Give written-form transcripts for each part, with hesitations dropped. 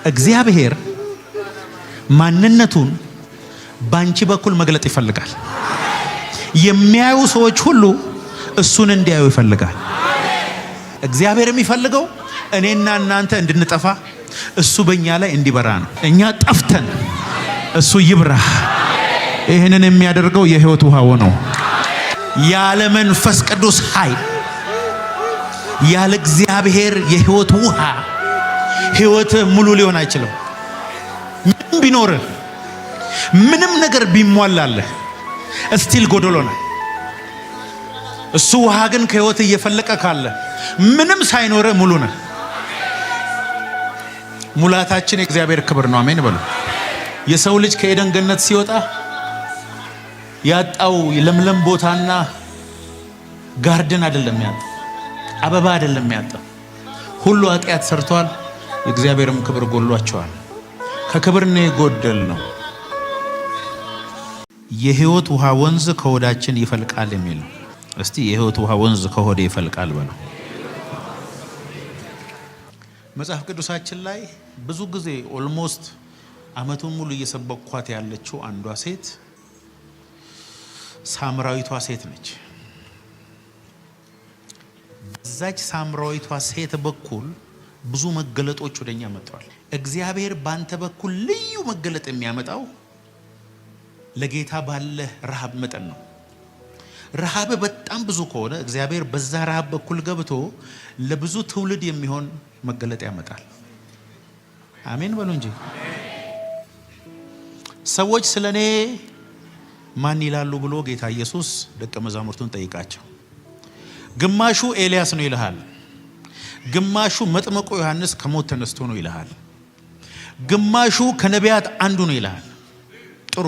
እግዚአብሔር ማንነቱን ባንቺ በኩል መግለጥ ይፈልጋል። የሚያዩ ሰዎች ሁሉ እሱን እንዲያዩ ይፈልጋል። እግዚአብሔር የሚፈልገው እኔና እናንተ እንድንጠፋ እሱ በእኛ ላይ እንዲበራ ነው። እኛ ጠፍተን እሱ ይብራ። ይህንን የሚያደርገው የሕይወት ውሃ ነው። ያለ መንፈስ ቅዱስ ኃይል፣ ያለ እግዚአብሔር የሕይወት ውሃ ሕይወት ሙሉ ሊሆን አይችልም። ምንም ቢኖርህ፣ ምንም ነገር ቢሟላለህ እስቲል ጎደሎ ነው። እሱ ውሃ ግን ከሕይወት እየፈለቀ ካለ ምንም ሳይኖርህ ሙሉ ነህ። ሙላታችን የእግዚአብሔር ክብር ነው። አሜን በሉ። የሰው ልጅ ከኤደን ገነት ሲወጣ ያጣው ለምለም ቦታና ጋርደን አይደለም ያጣው፣ አበባ አይደለም ያጣው። ሁሉ ኃጢአት ሰርቷል፣ የእግዚአብሔርም ክብር ጎሏቸዋል። ከክብር ነው የጎደል ነው። የሕይወት ውሃ ወንዝ ከሆዳችን ይፈልቃል የሚል ነው። እስቲ የሕይወት ውሃ ወንዝ ከሆዴ ይፈልቃል በለው። መጽሐፍ ቅዱሳችን ላይ ብዙ ጊዜ ኦልሞስት ዓመቱን ሙሉ እየሰበኳት ያለችው አንዷ ሴት ሳምራዊቷ ሴት ነች። በዛች ሳምራዊቷ ሴት በኩል ብዙ መገለጦች ወደኛ መጥተዋል። እግዚአብሔር ባንተ በኩል ልዩ መገለጥ የሚያመጣው ለጌታ ባለ ረሃብ መጠን ነው። ረሃብ በጣም ብዙ ከሆነ እግዚአብሔር በዛ ረሃብ በኩል ገብቶ ለብዙ ትውልድ የሚሆን መገለጥ ያመጣል። አሜን በሉ እንጂ። ሰዎች ስለኔ ማን ይላሉ ብሎ ጌታ ኢየሱስ ደቀ መዛሙርቱን ጠይቃቸው። ግማሹ ኤልያስ ነው ይልሃል፣ ግማሹ መጥምቁ ዮሐንስ ከሞት ተነስቶ ነው ይልሃል፣ ግማሹ ከነቢያት አንዱ ነው ይልሃል። ጥሩ፣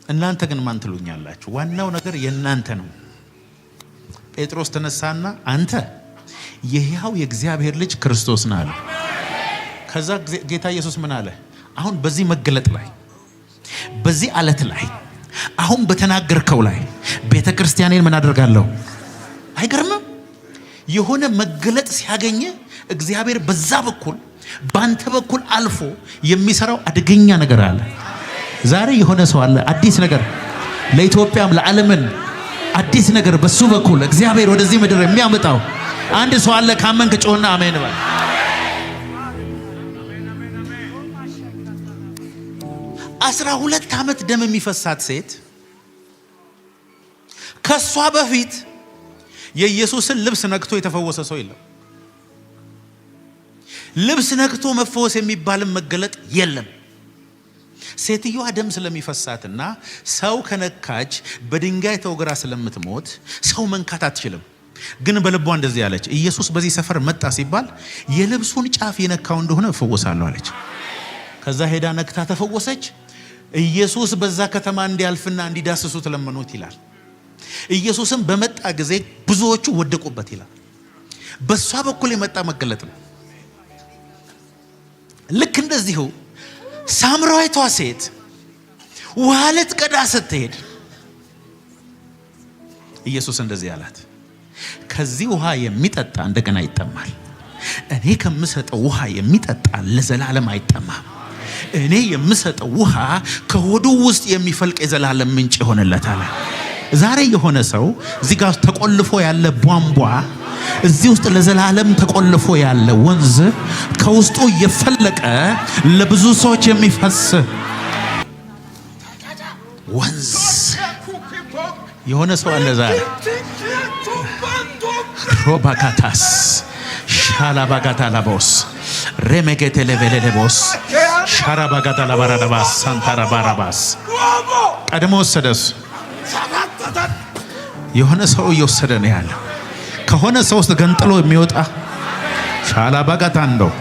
እናንተ ግን ማን ትሉኛላችሁ? ዋናው ነገር የእናንተ ነው። ጴጥሮስ ተነሳና አንተ የሕያው የእግዚአብሔር ልጅ ክርስቶስ ነህ አለ። ከዛ ጌታ ኢየሱስ ምን አለ? አሁን በዚህ መገለጥ ላይ፣ በዚህ አለት ላይ፣ አሁን በተናገርከው ላይ ቤተ ክርስቲያኔን ምን አደርጋለሁ? አይገርምም? የሆነ መገለጥ ሲያገኘ እግዚአብሔር በዛ በኩል ባንተ በኩል አልፎ የሚሰራው አደገኛ ነገር አለ። ዛሬ የሆነ ሰው አለ፣ አዲስ ነገር ለኢትዮጵያም ለዓለምን አዲስ ነገር በሱ በኩል እግዚአብሔር ወደዚህ ምድር የሚያመጣው አንድ ሰው አለ። ካመንክ ጮህና አሜን በል። አስራ 12 ዓመት ደም የሚፈሳት ሴት ከሷ በፊት የኢየሱስን ልብስ ነክቶ የተፈወሰ ሰው የለም። ልብስ ነክቶ መፈወስ የሚባልም መገለጥ የለም። ሴትዮዋ ደም ስለሚፈሳትና ሰው ከነካች በድንጋይ ተወግራ ስለምትሞት ሰው መንካት አትችልም። ግን በልቧ እንደዚህ አለች፣ ኢየሱስ በዚህ ሰፈር መጣ ሲባል የልብሱን ጫፍ የነካው እንደሆነ እፈወሳለሁ አለች። ከዛ ሄዳ ነክታ ተፈወሰች። ኢየሱስ በዛ ከተማ እንዲያልፍና እንዲዳስሱት ለመኑት ይላል። ኢየሱስም በመጣ ጊዜ ብዙዎቹ ወደቁበት ይላል። በሷ በኩል የመጣ መገለጥ ነው። ልክ እንደዚሁ ሳምራዊቷ ሴት ውሃ ልትቀዳ ስትሄድ ኢየሱስ እንደዚህ አላት፣ ከዚህ ውሃ የሚጠጣ እንደገና ይጠማል። እኔ ከምሰጠው ውሃ የሚጠጣ ለዘላለም አይጠማም። እኔ የምሰጠው ውሃ ከሆዱ ውስጥ የሚፈልቅ የዘላለም ምንጭ ይሆንለታል። ዛሬ የሆነ ሰው እዚህ ጋር ተቆልፎ ያለ ቧንቧ፣ እዚህ ውስጥ ለዘላለም ተቆልፎ ያለ ወንዝ ከውስጡ እየፈለቀ ለብዙ ሰዎች የሚፈስ ወንዝ የሆነ ሰው አለ ዛሬ። ሮባካታስ ሻላባጋታ ላቦስ ሬሜጌቴ ሌቬሌቦስ ሻራባጋታ ላባራዳባስ ሳንታራ ባራባስ ቀድሞ ወሰደስ። የሆነ ሰው እየወሰደ ነው ያለው። ከሆነ ሰው ውስጥ ገንጥሎ የሚወጣ ሻላባጋታ እንደው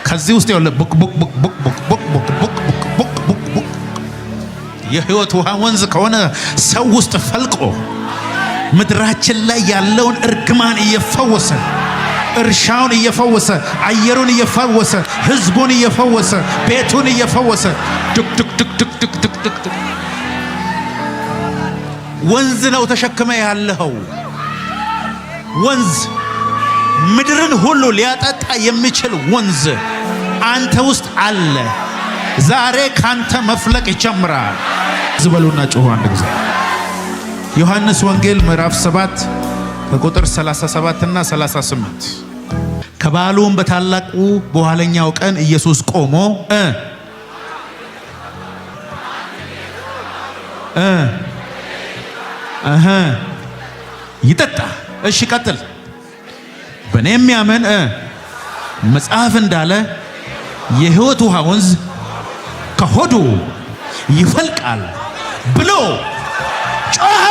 ከዚህ ውስጥ ያለ ቡክ ቡክ ቡክ ቡክ ቡክ ቡክ ቡክ ቡክ ቡክ ቡክ ቡክ የሕይወት ውሃ ወንዝ ከሆነ ሰው ውስጥ ፈልቆ ምድራችን ላይ ያለውን እርግማን እየፈወሰ፣ እርሻውን እየፈወሰ፣ አየሩን እየፈወሰ፣ ህዝቡን እየፈወሰ፣ ቤቱን እየፈወሰ ዱክ ዱክ ዱክ ዱክ ዱክ ዱክ ዱክ ወንዝ ነው ተሸክመ ያለው። ወንዝ ምድርን ሁሉ ሊያጠጣ የሚችል ወንዝ አንተ ውስጥ አለ። ዛሬ ካንተ መፍለቅ ይጀምራል። ዝበሉና ጮሁ አንድ ጊዜ። ዮሐንስ ወንጌል ምዕራፍ 7 ከቁጥር 37 እና 38 ከበዓሉም በታላቁ በኋለኛው ቀን ኢየሱስ ቆሞ ይጠጣ። እሺ ቀጥል። በእኔ የሚያምን መጽሐፍ እንዳለ የሕይወት ውሃ ወንዝ ከሆዱ ይፈልቃል ብሎ ጮኸ።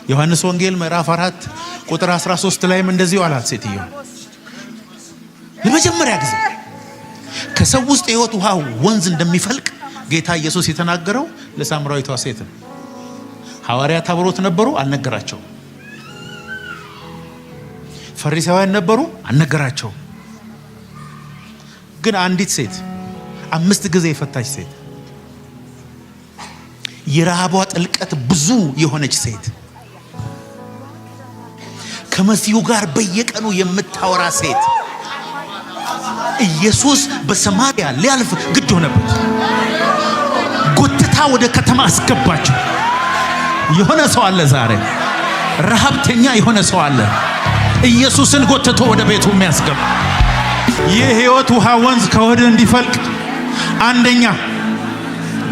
ዮሐንስ ወንጌል ምዕራፍ 4 ቁጥር 13 ላይም እንደዚሁ አላት ሴትዮ። ለመጀመሪያ ጊዜ ከሰው ውስጥ የሕይወት ውሃ ወንዝ እንደሚፈልቅ ጌታ ኢየሱስ የተናገረው ለሳምራዊቷ ሴት ነው። ሐዋርያት አብሮት ነበሩ፣ አልነገራቸው። ፈሪሳውያን ነበሩ፣ አልነገራቸው። ግን አንዲት ሴት 5 ጊዜ የፈታች ሴት፣ የረሃቧ ጥልቀት ብዙ የሆነች ሴት፣ ከመሲሁ ጋር በየቀኑ የምታወራ ሴት ኢየሱስ በሰማርያ ሊያልፍ ግድ ሆነበት። ጎትታ ወደ ከተማ አስገባቸው። የሆነ ሰው አለ ዛሬ፣ ረሃብተኛ የሆነ ሰው አለ፣ ኢየሱስን ጎትቶ ወደ ቤቱ የሚያስገባ። የሕይወት ውሃ ወንዝ ከሆድህ እንዲፈልቅ አንደኛ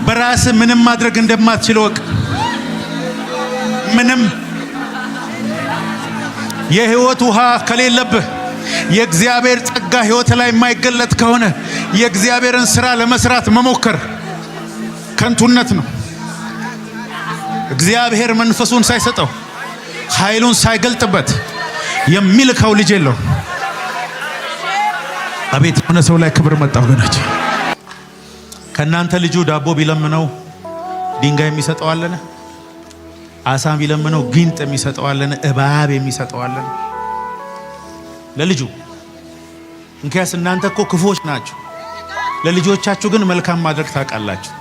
በራስ ምንም ማድረግ እንደማትችል ወቅ። ምንም የሕይወት ውሃ ከሌለብህ፣ የእግዚአብሔር ጸጋ ሕይወት ላይ የማይገለጥ ከሆነ የእግዚአብሔርን ሥራ ለመስራት መሞከር ከንቱነት ነው። እግዚአብሔር መንፈሱን ሳይሰጠው ኃይሉን ሳይገልጥበት የሚልከው ልጅ የለው። አቤት የሆነ ሰው ላይ ክብር መጣ ወገኖች። ከእናንተ ልጁ ዳቦ ቢለምነው ድንጋይ የሚሰጠው አለን? አሳም ቢለምነው ጊንጥ የሚሰጠው አለን? እባብ የሚሰጠው አለን? ለልጁ እንኪያስ እናንተ እኮ ክፉዎች ናችሁ፣ ለልጆቻችሁ ግን መልካም ማድረግ ታውቃላችሁ።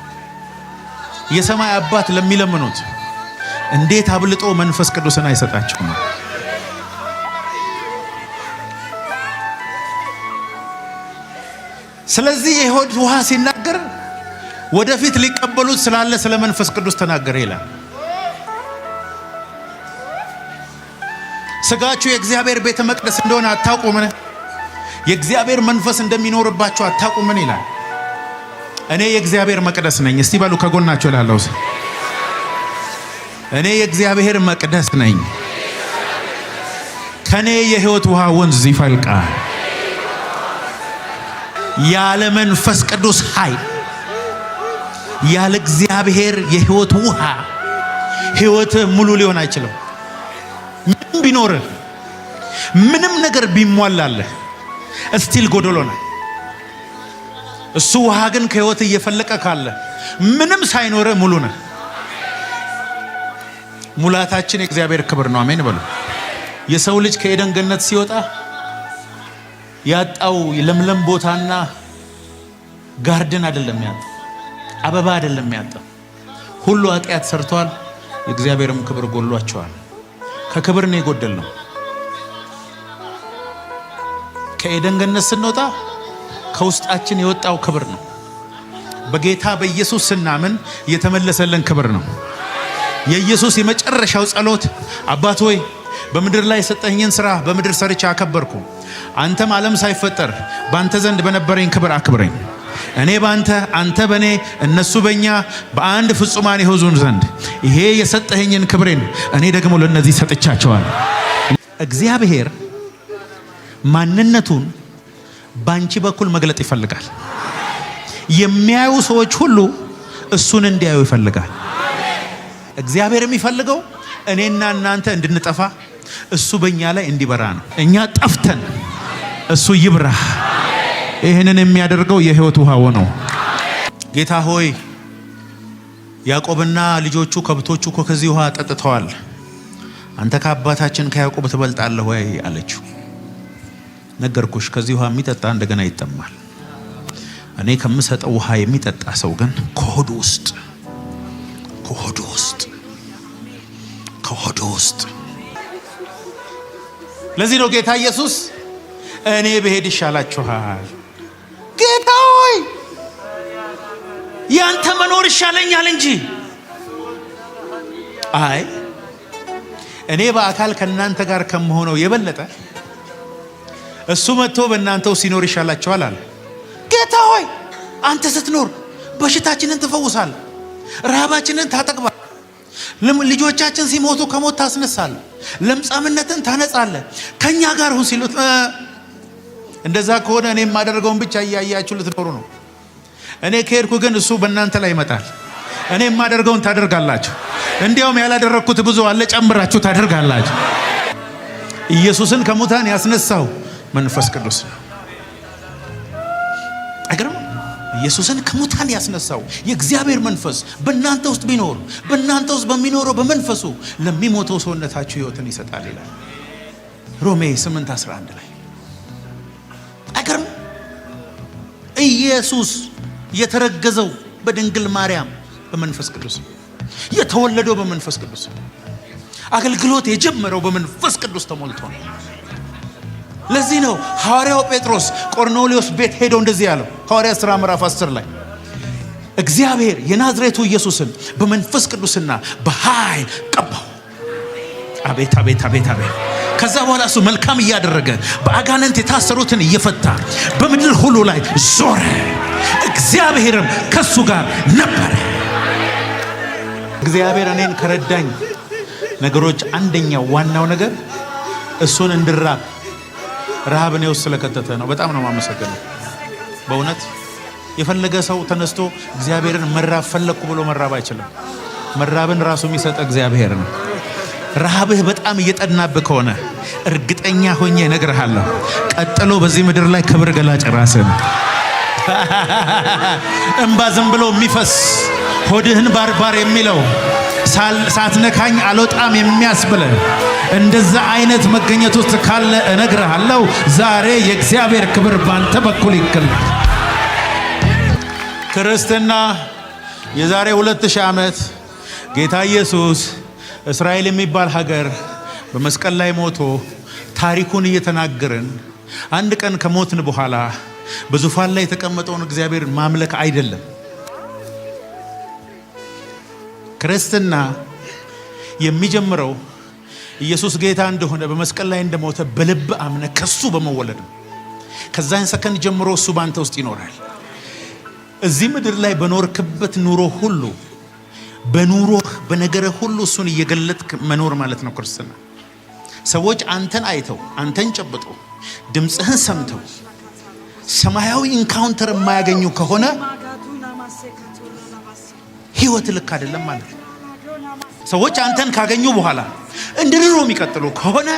የሰማይ አባት ለሚለምኑት እንዴት አብልጦ መንፈስ ቅዱስን አይሰጣቸውም? ስለዚህ የሕይወት ውሃ ሲናገር ወደፊት ሊቀበሉት ስላለ ስለ መንፈስ ቅዱስ ተናገረ ይላል። ስጋችሁ የእግዚአብሔር ቤተ መቅደስ እንደሆነ አታውቁምን? የእግዚአብሔር መንፈስ እንደሚኖርባችሁ አታውቁምን ይላል። እኔ የእግዚአብሔር መቅደስ ነኝ። እስቲ በሉ ከጎናችሁ ላለው እኔ የእግዚአብሔር መቅደስ ነኝ፣ ከኔ የሕይወት ውሃ ወንዝ ይፈልቃል። ያለ መንፈስ ቅዱስ ኃይል፣ ያለ እግዚአብሔር የሕይወት ውሃ ሕይወት ሙሉ ሊሆን አይችልም። ምንም ቢኖርህ፣ ምንም ነገር ቢሟላለህ እስቲል ጎደሎ ነው። እሱ ውሃ ግን ከሕይወት እየፈለቀ ካለ ምንም ሳይኖርህ ሙሉ ነህ። ሙላታችን የእግዚአብሔር ክብር ነው። አሜን በሉ። የሰው ልጅ ከኤደን ገነት ሲወጣ ያጣው ለምለም ቦታና ጋርደን አይደለም ያጣው፣ አበባ አይደለም ያጣው። ሁሉ ኃጢአት ሰርቷል፣ የእግዚአብሔርም ክብር ጎሏቸዋል። ከክብር ነው የጎደልነው። ከኤደን ገነት ስንወጣ ከውስጣችን የወጣው ክብር ነው። በጌታ በኢየሱስ ስናምን የተመለሰልን ክብር ነው። የኢየሱስ የመጨረሻው ጸሎት አባት ሆይ በምድር ላይ የሰጠኝን ሥራ በምድር ሰርቼ አከበርኩ። አንተም ዓለም ሳይፈጠር ባንተ ዘንድ በነበረኝ ክብር አክብረኝ። እኔ ባንተ፣ አንተ በኔ፣ እነሱ በእኛ በአንድ ፍጹማን ይሆኑ ዘንድ ይሄ የሰጠኸኝን ክብሬን እኔ ደግሞ ለነዚህ ሰጥቻቸዋል። እግዚአብሔር ማንነቱን ባንቺ በኩል መግለጥ ይፈልጋል። የሚያዩ ሰዎች ሁሉ እሱን እንዲያዩ ይፈልጋል። እግዚአብሔር የሚፈልገው እኔና እናንተ እንድንጠፋ እሱ በእኛ ላይ እንዲበራ ነው። እኛ ጠፍተን እሱ ይብራ። ይህንን የሚያደርገው የሕይወት ውሃው ነው። ጌታ ሆይ ያዕቆብና ልጆቹ ከብቶቹ እኮ ከዚህ ውሃ ጠጥተዋል፣ አንተ ከአባታችን ከያዕቆብ ትበልጣለህ ወይ አለችው። ነገርኩሽ፣ ከዚህ ውሃ የሚጠጣ እንደገና ይጠማል። እኔ ከምሰጠው ውሃ የሚጠጣ ሰው ግን ከሆዱ ውስጥ ለዚህ ነው ጌታ ኢየሱስ እኔ ብሄድ ይሻላችኋል። ጌታ ሆይ ያንተ መኖር ይሻለኛል እንጂ አይ እኔ በአካል ከናንተ ጋር ከመሆነው የበለጠ እሱ መጥቶ በእናንተው ሲኖር ይሻላችኋል አለ። ጌታ ሆይ አንተ ስትኖር በሽታችንን ትፈውሳለህ፣ ረሃባችንን ታጠግባለህ፣ ልጆቻችን ሲሞቱ ከሞት ታስነሳለህ፣ ለምጻምነትን ታነጻለህ፣ ከኛ ጋር ሁን ሲሉት እንደዛ ከሆነ እኔ የማደርገውን ብቻ እያያችሁ ልትኖሩ ነው። እኔ ከሄድኩ ግን እሱ በእናንተ ላይ ይመጣል። እኔ የማደርገውን ታደርጋላችሁ። እንዲያውም ያላደረኩት ብዙ አለ ጨምራችሁ ታደርጋላችሁ። ኢየሱስን ከሙታን ያስነሳው መንፈስ ቅዱስ ነው። አይገርም? ኢየሱስን ከሙታን ያስነሳው የእግዚአብሔር መንፈስ በእናንተ ውስጥ ቢኖር በእናንተ ውስጥ በሚኖረው በመንፈሱ ለሚሞተው ሰውነታችሁ ሕይወትን ይሰጣል ይላል ሮሜ 8:11 ላይ። አይገርም? ኢየሱስ የተረገዘው በድንግል ማርያም በመንፈስ ቅዱስ፣ የተወለደው በመንፈስ ቅዱስ፣ አገልግሎት የጀመረው በመንፈስ ቅዱስ ተሞልቶ ነው። ለዚህ ነው ሐዋርያው ጴጥሮስ ቆርኔሌዎስ ቤት ሄዶ እንደዚህ ያለው ሐዋርያ ሥራ ምዕራፍ 10 ላይ እግዚአብሔር የናዝሬቱ ኢየሱስን በመንፈስ ቅዱስና በኃይል ቀባው። አቤት አቤት አቤት አቤት! ከዛ በኋላ እሱ መልካም እያደረገ በአጋንንት የታሰሩትን እየፈታ በምድር ሁሉ ላይ ዞረ። እግዚአብሔርም ከሱ ጋር ነበረ። እግዚአብሔር እኔን ከረዳኝ ነገሮች አንደኛው ዋናው ነገር እሱን እንድራብ ረሃብ እኔ ውስጥ ስለከተተ ነው። በጣም ነው የማመሰግነው። በእውነት የፈለገ ሰው ተነስቶ እግዚአብሔርን መራብ ፈለኩ ብሎ መራብ አይችልም። መራብን ራሱ የሚሰጥ እግዚአብሔር ነው። ረሃብህ በጣም እየጠናብህ ከሆነ እርግጠኛ ሆኜ እነግርሃለሁ፣ ቀጥሎ በዚህ ምድር ላይ ክብር ገላጭ ራስህ ነው። እንባ ዝም ብሎ የሚፈስ ሆድህን ባርባር የሚለው ሳትነካኝ አልወጣም የሚያስብለ እንደዛ አይነት መገኘት ውስጥ ካለ እነግርሃለሁ ዛሬ የእግዚአብሔር ክብር ባንተ በኩል ይገለጥ። ክርስትና የዛሬ 2000 ዓመት ጌታ ኢየሱስ እስራኤል የሚባል ሀገር በመስቀል ላይ ሞቶ ታሪኩን እየተናገርን አንድ ቀን ከሞትን በኋላ በዙፋን ላይ የተቀመጠውን እግዚአብሔር ማምለክ አይደለም። ክርስትና የሚጀምረው ኢየሱስ ጌታ እንደሆነ በመስቀል ላይ እንደሞተ በልብ አምነ ከሱ በመወለድ ነው። ከዛን ሰከንድ ጀምሮ እሱ ባንተ ውስጥ ይኖራል። እዚህ ምድር ላይ በኖርክበት ኑሮ ሁሉ በኑሮህ በነገረ ሁሉ እሱን እየገለጥክ መኖር ማለት ነው ክርስትና። ሰዎች አንተን አይተው አንተን ጨብጠው ድምፅህን ሰምተው ሰማያዊ ኢንካውንተር የማያገኙ ከሆነ ህይወት ልክ አይደለም ማለት ነው። ሰዎች አንተን ካገኙ በኋላ እንደ ድሮ የሚቀጥሉ ከሆነ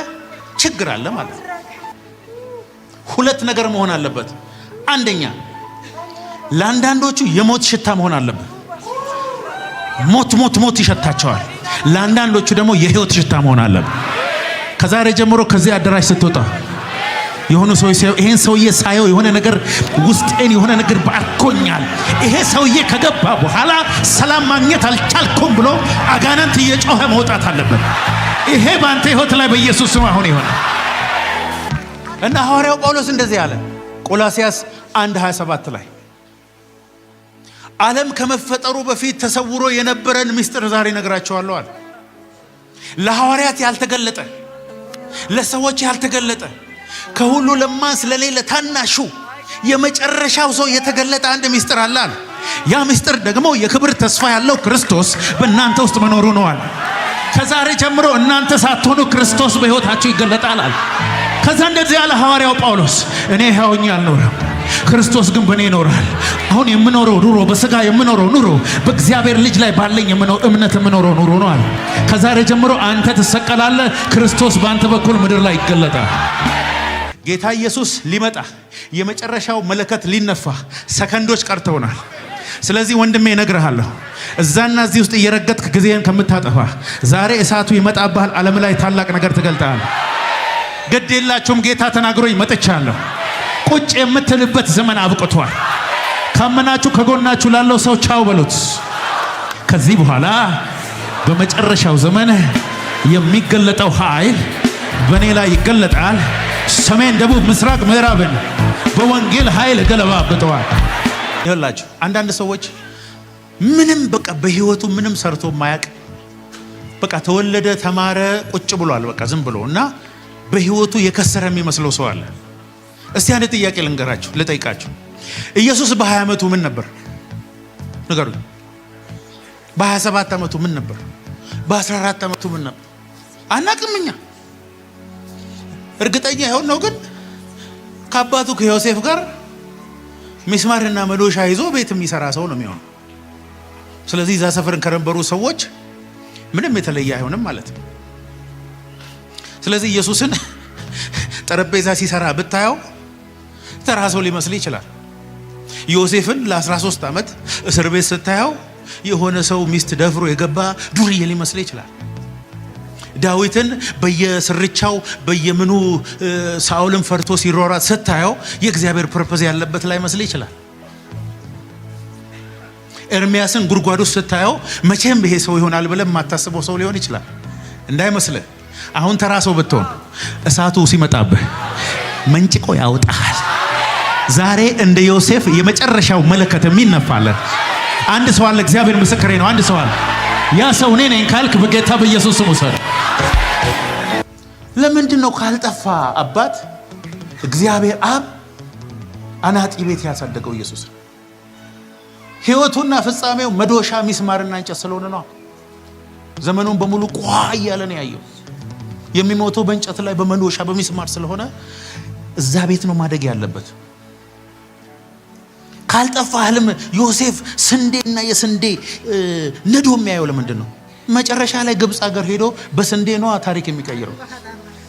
ችግር አለ ማለት ነው። ሁለት ነገር መሆን አለበት። አንደኛ ለአንዳንዶቹ የሞት ሽታ መሆን አለበት። ሞት ይሸታቸዋል። ለአንዳንዶቹ ደግሞ የህይወት ሽታ መሆን አለበት። ከዛሬ ጀምሮ ከዚህ አዳራሽ ስትወጣ የሆነ ሰው ይሄን ሰውዬ ሳየው የሆነ ነገር ውስጤን የሆነ ነገር ባርኮኛል፣ ይሄ ሰውዬ ከገባ በኋላ ሰላም ማግኘት አልቻልኩም ብሎ አጋንንት እየጮኸ መውጣት አለበት። ይሄ ባንተ ህይወት ላይ በኢየሱስ ስም አሁን ይሆናል። እና ሐዋርያው ጳውሎስ እንደዚህ አለ ቆላስይስ 1:27 ላይ ዓለም ከመፈጠሩ በፊት ተሰውሮ የነበረን ምስጢር ዛሬ ነግራቸዋለሁ አለ። ለሐዋርያት ያልተገለጠ፣ ለሰዎች ያልተገለጠ፣ ከሁሉ ለማንስ ለሌለ ታናሹ የመጨረሻው ሰው የተገለጠ አንድ ምስጢር አለ። ያ ምስጢር ደግሞ የክብር ተስፋ ያለው ክርስቶስ በእናንተ ውስጥ መኖሩ ነው አለ። ከዛሬ ጀምሮ እናንተ ሳትሆኑ ክርስቶስ በሕይወታችሁ ይገለጣል አለ። ከዛ እንደዚህ ያለ ሐዋርያው ጳውሎስ እኔ ሕያውኝ አልኖርም፣ ክርስቶስ ግን በእኔ ይኖራል። አሁን የምኖረው ኑሮ በሥጋ የምኖረው ኑሮ በእግዚአብሔር ልጅ ላይ ባለኝ እምነት የምኖረው ኑሮ ነው አለ። ከዛሬ ጀምሮ አንተ ትሰቀላለህ፣ ክርስቶስ በአንተ በኩል ምድር ላይ ይገለጣል። ጌታ ኢየሱስ ሊመጣ የመጨረሻው መለከት ሊነፋ ሰከንዶች ቀርተውናል። ስለዚህ ወንድሜ እነግርሃለሁ እዛና እዚህ ውስጥ እየረገጥክ ጊዜን ከምታጠፋ ዛሬ እሳቱ ይመጣብሃል። ዓለም ላይ ታላቅ ነገር ትገልጣል። ግድ የላችሁም ጌታ ተናግሮኝ መጥቻለሁ። ቁጭ የምትልበት ዘመን አብቅቷል። ካመናችሁ ከጎናችሁ ላለው ሰው ቻው በሉት። ከዚህ በኋላ በመጨረሻው ዘመን የሚገለጠው ኃይል በእኔ ላይ ይገለጣል። ሰሜን፣ ደቡብ፣ ምስራቅ፣ ምዕራብን በወንጌል ኃይል ገለባብጠዋል። ይኸውላችሁ አንዳንድ ሰዎች ምንም በቃ በህይወቱ ምንም ሰርቶ ማያቅ በቃ ተወለደ፣ ተማረ፣ ቁጭ ብሏል በቃ ዝም ብሎ እና በህይወቱ የከሰረ የሚመስለው ሰው አለ። እስቲ አንድ ጥያቄ ልንገራችሁ፣ ልጠይቃችሁ። ኢየሱስ በ20 ዓመቱ ምን ነበር? ንገሩኝ። በ27 ዓመቱ ምን ነበር? በ14 ዓመቱ ምን ነበር? አናቅም እኛ። እርግጠኛ ይሆን ነው ግን ከአባቱ ከዮሴፍ ጋር ሚስማርና መዶሻ ይዞ ቤት የሚሰራ ሰው ነው የሚሆነው። ስለዚህ እዛ ሰፈርን ከነበሩ ሰዎች ምንም የተለየ አይሆንም ማለት ነው። ስለዚህ ኢየሱስን ጠረጴዛ ሲሰራ ብታየው ተራ ሰው ሊመስል ይችላል። ዮሴፍን ለ13 ዓመት እስር ቤት ስታየው የሆነ ሰው ሚስት ደፍሮ የገባ ዱርዬ ሊመስል ይችላል። ዳዊትን በየስርቻው በየምኑ ሳኦልን ፈርቶ ሲሮራት ስታየው የእግዚአብሔር ፐርፐዝ ያለበት ላይ መስል ይችላል። ኤርሚያስን ጉድጓድ ውስጥ ስታየው መቼም ይሄ ሰው ይሆናል ብለን የማታስበው ሰው ሊሆን ይችላል። እንዳይመስልህ አሁን ተራ ሰው ብትሆን እሳቱ ሲመጣብህ መንጭቆ ያወጣል። ዛሬ እንደ ዮሴፍ የመጨረሻው መለከት የሚነፋለት አንድ ሰው አለ። እግዚአብሔር ምስክሬ ነው። አንድ ሰው አለ። ያ ሰው እኔ ነኝ ካልክ በጌታ በኢየሱስ ስም ውሰድ። ለምንድን ነው ካልጠፋ አባት እግዚአብሔር አብ አናጢ ቤት ያሳደገው ኢየሱስ? ህይወቱና ፍጻሜው መዶሻ ሚስማርና እንጨት ስለሆነ ነው። ዘመኑን በሙሉ ቋ እያለ ነው ያየው። የሚሞተው በእንጨት ላይ በመዶሻ በሚስማር ስለሆነ እዛ ቤት ነው ማደግ ያለበት። ካልጠፋ ህልም ዮሴፍ ስንዴና የስንዴ ነዶ የሚያየው ለምንድን ነው? መጨረሻ ላይ ግብፅ ሀገር ሄዶ በስንዴ ነው ታሪክ የሚቀይረው።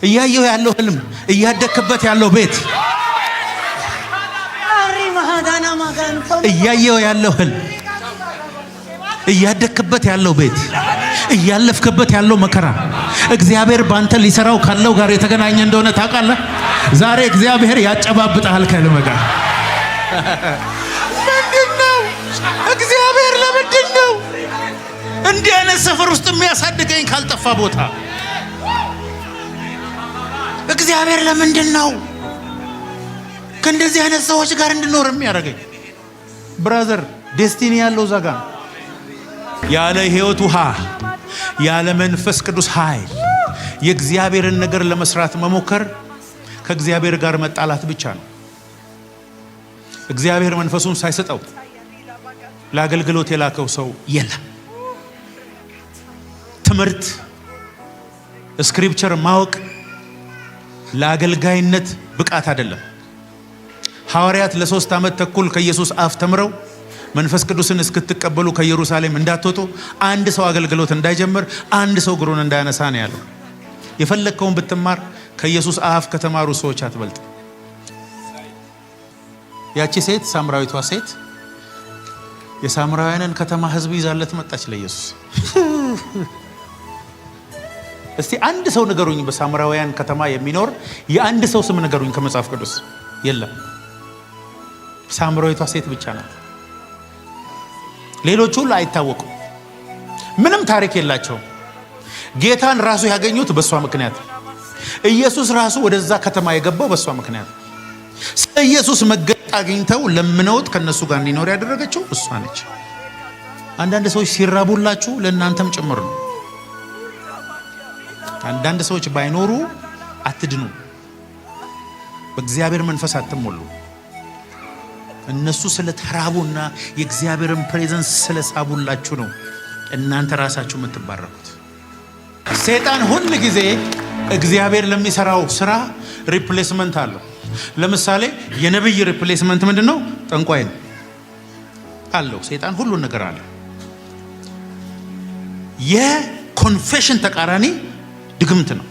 እያየው ያለው ህልም፣ እያደክበት ያለው ቤት፣ እያየው ያለው ህልም፣ እያደክበት ያለው ቤት፣ እያለፍከበት ያለው መከራ እግዚአብሔር ባንተ ሊሰራው ካለው ጋር የተገናኘ እንደሆነ ታውቃለህ። ዛሬ እግዚአብሔር ያጨባብጣል ከህልም ጋር። ምንድነው እግዚአብሔር ለምንድን ነው እንዲህ አይነት ሰፈር ውስጥ የሚያሳድገኝ? ካልጠፋ ቦታ እግዚአብሔር ለምንድን ነው ከእንደዚህ አይነት ሰዎች ጋር እንድኖር የሚያደርገኝ? ብራዘር ዴስቲኒ ያለው ዛጋ ያለ ህይወት ውሃ ያለ መንፈስ ቅዱስ ኃይል የእግዚአብሔርን ነገር ለመስራት መሞከር ከእግዚአብሔር ጋር መጣላት ብቻ ነው። እግዚአብሔር መንፈሱን ሳይሰጠው ለአገልግሎት የላከው ሰው የለም። ትምህርት ስክሪፕቸር ማወቅ ለአገልጋይነት ብቃት አይደለም። ሐዋርያት ለ3 ዓመት ተኩል ከኢየሱስ አፍ ተምረው መንፈስ ቅዱስን እስክትቀበሉ ከኢየሩሳሌም እንዳትወጡ አንድ ሰው አገልግሎት እንዳይጀምር አንድ ሰው እግሩን እንዳያነሳ ነው ያለው። የፈለከውን ብትማር ከኢየሱስ አፍ ከተማሩ ሰዎች አትበልጥ። ያቺ ሴት ሳምራዊቷ ሴት የሳምራውያንን ከተማ ህዝብ ይዛለት መጣች ለኢየሱስ። እስቲ አንድ ሰው ንገሩኝ፣ በሳምራውያን ከተማ የሚኖር የአንድ ሰው ስም ንገሩኝ ከመጽሐፍ ቅዱስ። የለም፣ ሳምራዊቷ ሴት ብቻ ናት። ሌሎቹ ሁሉ አይታወቁም፣ ምንም ታሪክ የላቸውም። ጌታን ራሱ ያገኙት በሷ ምክንያት፣ ኢየሱስ ራሱ ወደዛ ከተማ የገባው በሷ ምክንያት። ስለ ኢየሱስ መገለጥ አግኝተው ለምነውት ከነሱ ጋር እንዲኖር ያደረገችው እሷ ነች። አንዳንድ ሰዎች ሲራቡላችሁ ለእናንተም ጭምር ነው። አንዳንድ ሰዎች ባይኖሩ አትድኑ፣ በእግዚአብሔር መንፈስ አትሞሉ። እነሱ ስለተራቡና የእግዚአብሔርን ፕሬዘንስ ስለሳቡላችሁ ነው እናንተ ራሳችሁ የምትባረኩት። ሰይጣን ሁሉ ጊዜ እግዚአብሔር ለሚሰራው ስራ ሪፕሌስመንት አለው። ለምሳሌ የነብይ ሪፕሌስመንት ምንድነው? ጠንቋይ ነው አለው። ሰይጣን ሁሉ ነገር አለ። የኮንፌሽን ተቃራኒ ድግምት ነው።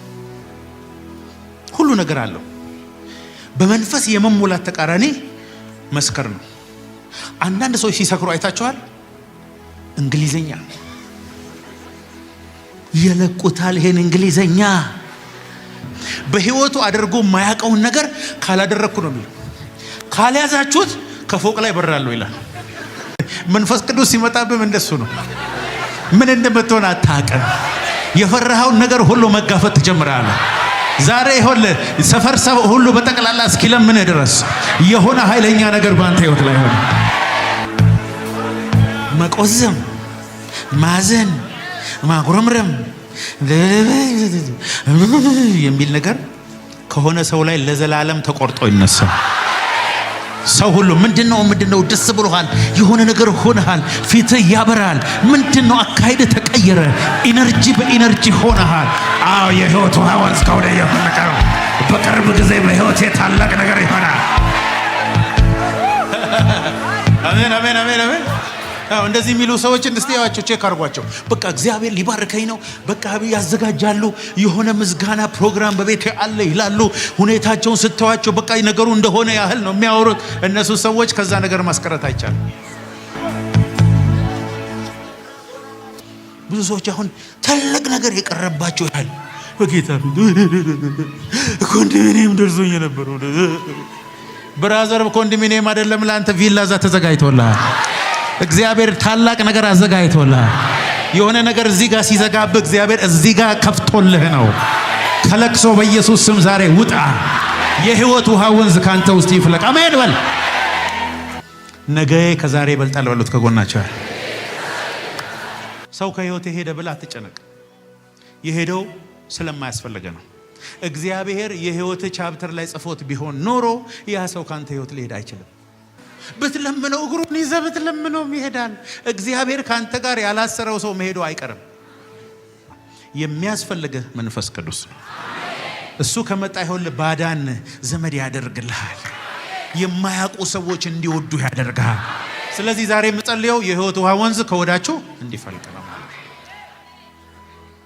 ሁሉ ነገር አለው። በመንፈስ የመሞላት ተቃራኒ መስከር ነው። አንዳንድ ሰዎች ሲሰክሩ አይታቸዋል። እንግሊዘኛ ይለቁታል። ይሄን እንግሊዘኛ በህይወቱ አድርጎ የማያውቀውን ነገር ካላደረኩ ነው የሚለው። ካልያዛችሁት ከፎቅ ላይ በራለሁ ይላል። መንፈስ ቅዱስ ሲመጣብም እንደሱ ነው። ምን እንደምትሆን አታውቅም። የፈራኸውን ነገር ሁሉ መጋፈጥ ትጀምራለህ። ዛሬ ይሆል ሰፈር ሰው ሁሉ በጠቅላላ እስኪለምን ድረስ የሆነ ኃይለኛ ነገር ባንተ ህይወት ላይ ሆነ። መቆዘም፣ ማዘን፣ ማጉረምረም የሚል ነገር ከሆነ ሰው ላይ ለዘላለም ተቆርጦ ይነሳል። ሰው ሁሉ ምንድነው ደስ ብሎሃል፣ የሆነ ነገር ሆነሃል፣ ፊትህ ያበራል፣ ምንድነው አካሄድ ተቀየረ፣ ኢነርጂ በኢነርጂ ሆነሃል። አዎ የህይወት ውሃ ወንዝ ከወደ የፈለቀው በቅርብ ጊዜ በህይወቴ ታላቅ ነገር ይሆናል። አሜን አሜን አሜን አሜን። እንደዚህ የሚሉ ሰዎች እንድትያቸው ቼክ አድርጓቸው። በቃ እግዚአብሔር ሊባርከኝ ነው፣ በቃ ያዘጋጃሉ፣ የሆነ ምዝጋና ፕሮግራም በቤት አለ ይላሉ። ሁኔታቸውን ስተዋቸው በቃ ነገሩ እንደሆነ ያህል ነው የሚያወሩት። እነሱ ሰዎች ከዛ ነገር ማስቀረት አይቻልም። ብዙ ሰዎች አሁን ትልቅ ነገር የቀረባቸው ያህል በጌታ ኮንዶሚኒየም ደርሶኝ ነበር። ብራዘር ኮንዶሚኒየም አይደለም ለአንተ ቪላ እዛ ተዘጋጅቶልሃል። እግዚአብሔር ታላቅ ነገር አዘጋጅቶልሃል። የሆነ ነገር እዚህ ጋር ሲዘጋብ እግዚአብሔር እዚህ ጋር ከፍቶልህ ነው። ከለቅሶ በኢየሱስ ስም ዛሬ ውጣ። የህይወት ውሃ ወንዝ ካንተ ውስጥ ይፍለቅ። አሜን በል። ነገ ከዛሬ ይበልጣል በሉት ከጎናቸው። ሰው ከህይወት ሄደ ብላ አትጨነቅ። የሄደው ስለማያስፈልገ ነው። እግዚአብሔር የህይወት ቻፕተር ላይ ጽፎት ቢሆን ኖሮ ያ ሰው ካንተ ህይወት ሊሄድ አይችልም። ብትለምነው እግሩን ይዘህ ብትለምነው ይሄዳል። እግዚአብሔር ካንተ ጋር ያላሰረው ሰው መሄዱ አይቀርም። የሚያስፈልግህ መንፈስ ቅዱስ ነው። እሱ ከመጣ ይሆን ባዳን ዘመድ ያደርግልሃል። የማያውቁ ሰዎች እንዲወዱ ያደርጋል። ስለዚህ ዛሬ የምጸልየው የህይወት ውሃ ወንዝ ከወዳችሁ እንዲፈልቅ